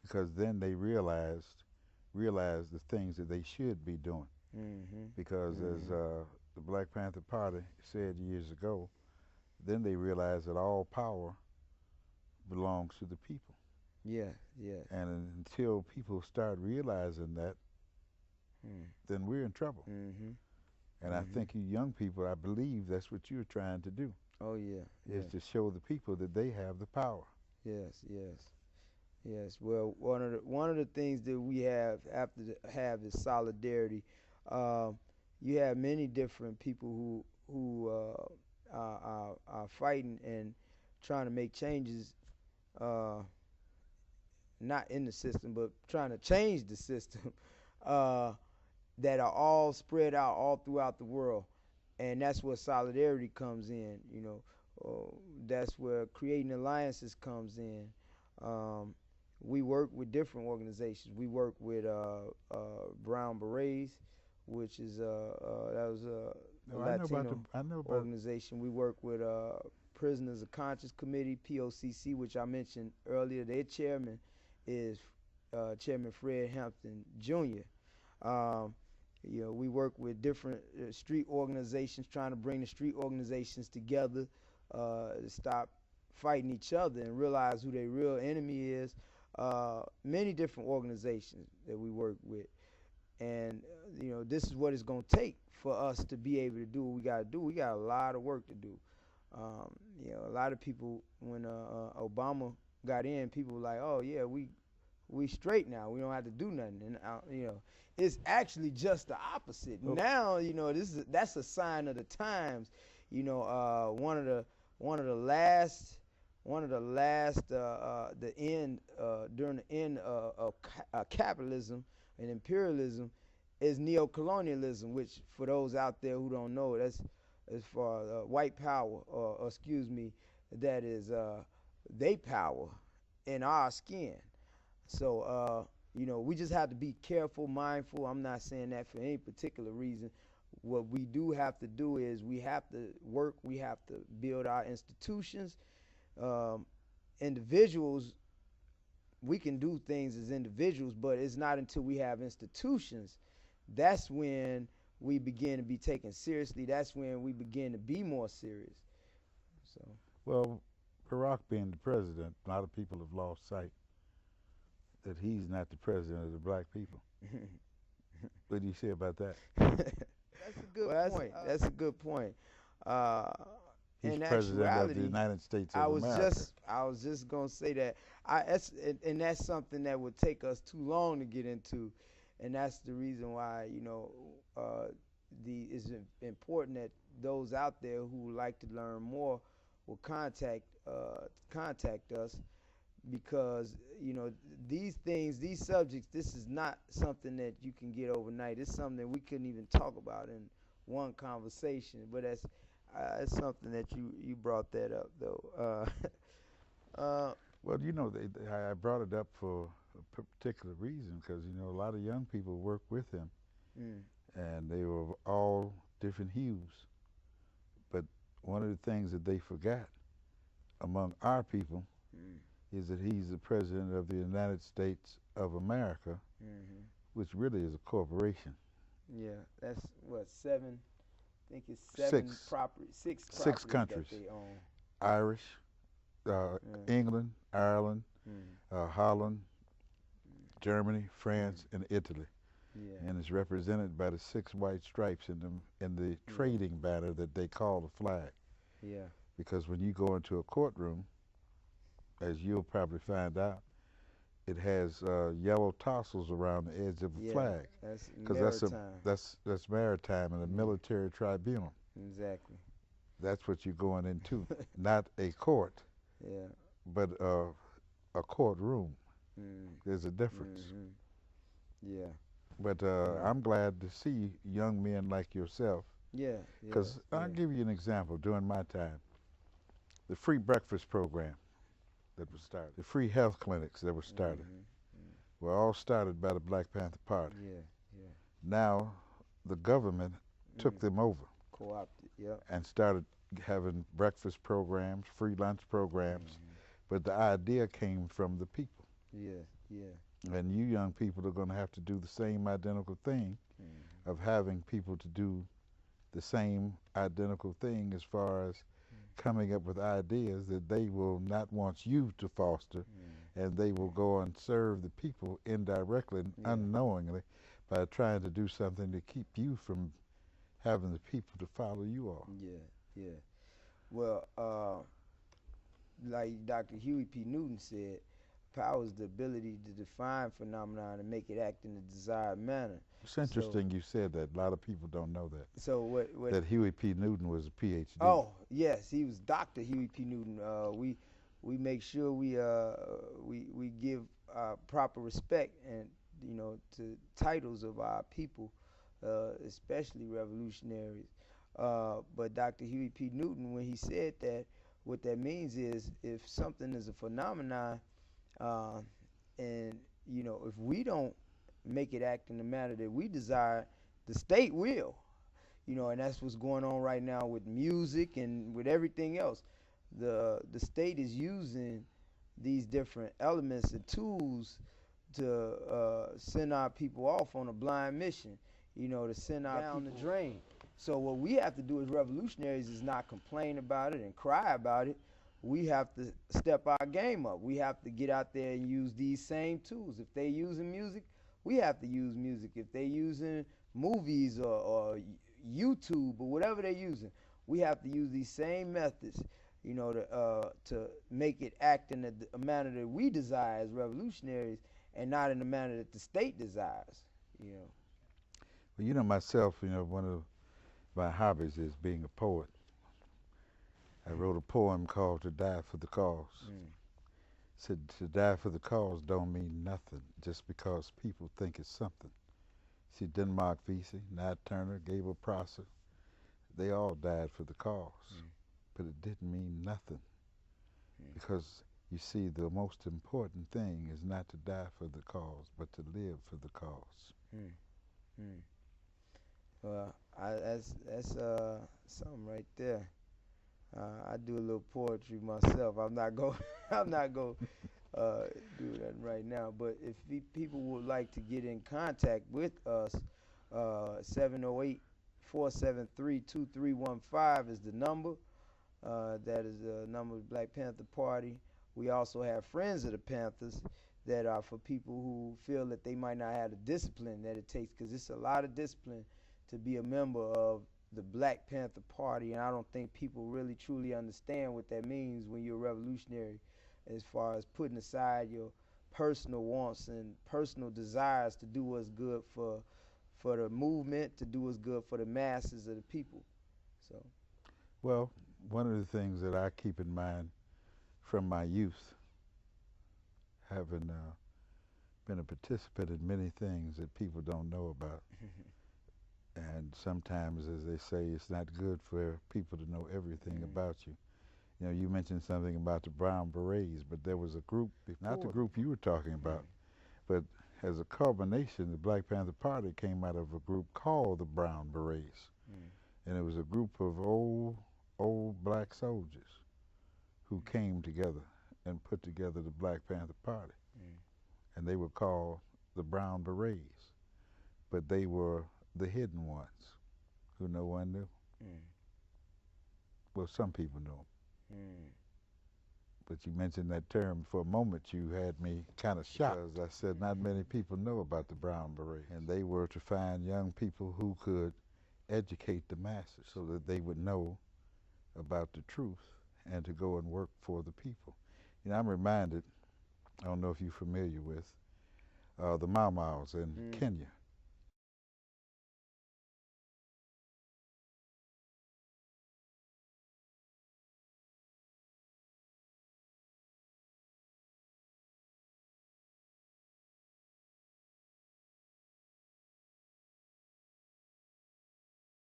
because then they realized the things that they should be doing. Mm-hmm. Because as Mm-hmm. the Black Panther Party said years ago, then they realized that all power belongs to the people. Yeah. Yeah. And until people start realizing that, Mm. then we're in trouble. Mm-hmm. And I Mm-hmm. think you young people, I believe that's what you're trying to do, Oh yeah. is Yeah. to show the people that they have the power. Yes. Yes. Yes. Well, one of the things that we have is solidarity. Um, you have many different people who are fighting and trying to make changes. Uh, Not in the system, but trying to change the system. Uh, that are all spread out all throughout the world, and that's where solidarity comes in. That's where creating alliances comes in. Um, we work with different organizations. We work with Brown Berets, which is that was a No, I know about the. Latino I know about. organization. We work with Prisoners of Conscience Committee (POCC), which I mentioned earlier. Their chairman is Chairman Fred Hampton Jr. Um, we work with different street organizations, trying to bring the street organizations together to stop fighting each other and realize who their real enemy is. Many different organizations that we work with, and this is what it's going to take for us to be able to do what we got to do. We got a lot of work to do. A lot of people, when Obama got in, people were like, "Oh yeah, we straight now. We don't have to do nothing." And it's actually just the opposite. Oh, Now, that's a sign of the times. One of the last the end during the end of capitalism and imperialism is neocolonialism, which for those out there who don't know, that's as far white power, or excuse me, that is they power in our skin. So, we just have to be careful, mindful. I'm not saying that for any particular reason. What we do have to do is we have to work, we have to build our institutions. Um, Individuals, we can do things as individuals, but it's not until we have institutions that's when we begin to be taken seriously. That's when we begin to be more serious. So, well, Barack being the president, a lot of people have lost sight that he's not the president of the black people. What do you say about that? that's a good point. That's a good point. Uh, He's in president of the actuality, United States of America. I was just gonna say that and that's something that would take us too long to get into, and that's the reason why it's important that those out there who would like to learn more will contact us, because these things, these subjects, this is not something that you can get overnight. It's something that we couldn't even talk about in one conversation. But it's something that you brought that up though. Well, I brought it up for a particular reason because a lot of young people work with him, mm, and they were of all different hues. But one of the things that they forgot among our people mm, is that he's the president of the United States of America, mm-hmm. which really is a corporation. Yeah, that's what, seven. I think it's Six, six six properties countries: that they own. Irish, Mm, England, Ireland, mm, Holland, Germany, mm, France, and Italy, yeah, and it's represented by the six white stripes in the yeah, trading banner that they call the flag. yeah, Because when you go into a courtroom, as you'll probably find out, it has yellow tassels around the edge of the yeah. flag, That's because maritime. that's maritime and a Yeah, military tribunal. exactly. That's what you're going into, not a court, Yeah. but a courtroom. Mm, There's a difference. mm-hmm. Yeah. But Yeah. I'm glad to see young men like yourself, Yeah. Yeah. because I'll Yeah. give you an example. During my time, the free breakfast program that was started, the free health clinics that were started, Mm-hmm. were all started by the Black Panther Party. Yeah. Yeah. Now, the government took Mm. them over Co-opted. Yep. and started having breakfast programs, free lunch programs, Mm-hmm. but the idea came from the people. Yeah. Yeah. And you young people are going to have to do the same identical thing Mm-hmm. of having people to do the same identical thing as far as coming up with ideas that they will not want you to foster, Mm-hmm. and they will go and serve the people indirectly and Yeah. unknowingly by trying to do something to keep you from having the people to follow you all. Yeah. Yeah. Well, like Dr. Huey P. Newton said, power is the ability to define phenomenon and make it act in the desired manner. It's So, interesting you said that. A lot of people don't know that. so what? That Huey P. Newton was a PhD. Oh, yes, he was Dr. Huey P. Newton. We make sure we give proper respect and to titles of our people, especially revolutionaries. But Dr. Huey P. Newton, when he said that, what that means is if something is a phenomenon, uh, and if we don't make it act in the manner that we desire, the state will. And that's what's going on right now with music and with everything else. The state is using these different elements and tools to send our people off on a blind mission, to send our down the drain. So what we have to do as revolutionaries is not complain about it and cry about it. We have to step our game up. We have to get out there and use these same tools. If they using music, we have to use music. If they using movies or YouTube or whatever they're using, we have to use these same methods, to make it act in a manner that we desire as revolutionaries, and not in the manner that the state desires. You know. Well, myself, one of my hobbies is being a poet. I wrote a poem called "To Die for the Cause." Mm. Said to die for the cause don't mean nothing just because people think it's something. See, Denmark Vesey, Nat Turner, Gabriel Prosser, they all died for the cause. Mm. But it didn't mean nothing. Mm. Because you see, the most important thing is not to die for the cause, but to live for the cause. Mm. Mm. Well, that's something right there. I do a little poetry myself. I'm not go I'm not go do that right now. But if people would like to get in contact with us, 708 is the number. That is the number of the Black Panther Party. We also have Friends of the Panthers that are for people who feel that they might not have the discipline that it takes, because it's a lot of discipline to be a member of the Black Panther Party, and I don't think people really truly understand what that means when you're a revolutionary, as far as putting aside your personal wants and personal desires to do what's good for the movement, to do what's good for the masses of the people. So, Well, one of the things that I keep in mind from my youth, having been a participant in many things that people don't know about, and sometimes, as they say, it's not good for people to know everything about you. You mentioned something about the Brown Berets, but there was a group, not the group you were talking about, but as a culmination, the Black Panther Party came out of a group called the Brown Berets. And it was a group of old black soldiers who came together and put together the Black Panther Party. And they were called the Brown Berets, but they were the hidden ones who no one knew. Well, some people knew. But you mentioned that term for a moment, you had me kind of shocked, because I said not many people know about the Brown Berets, and they were to find young people who could educate the masses so that they would know about the truth and to go and work for the people. I'm reminded, I don't know if you're familiar with the Mau Mau's in Kenya.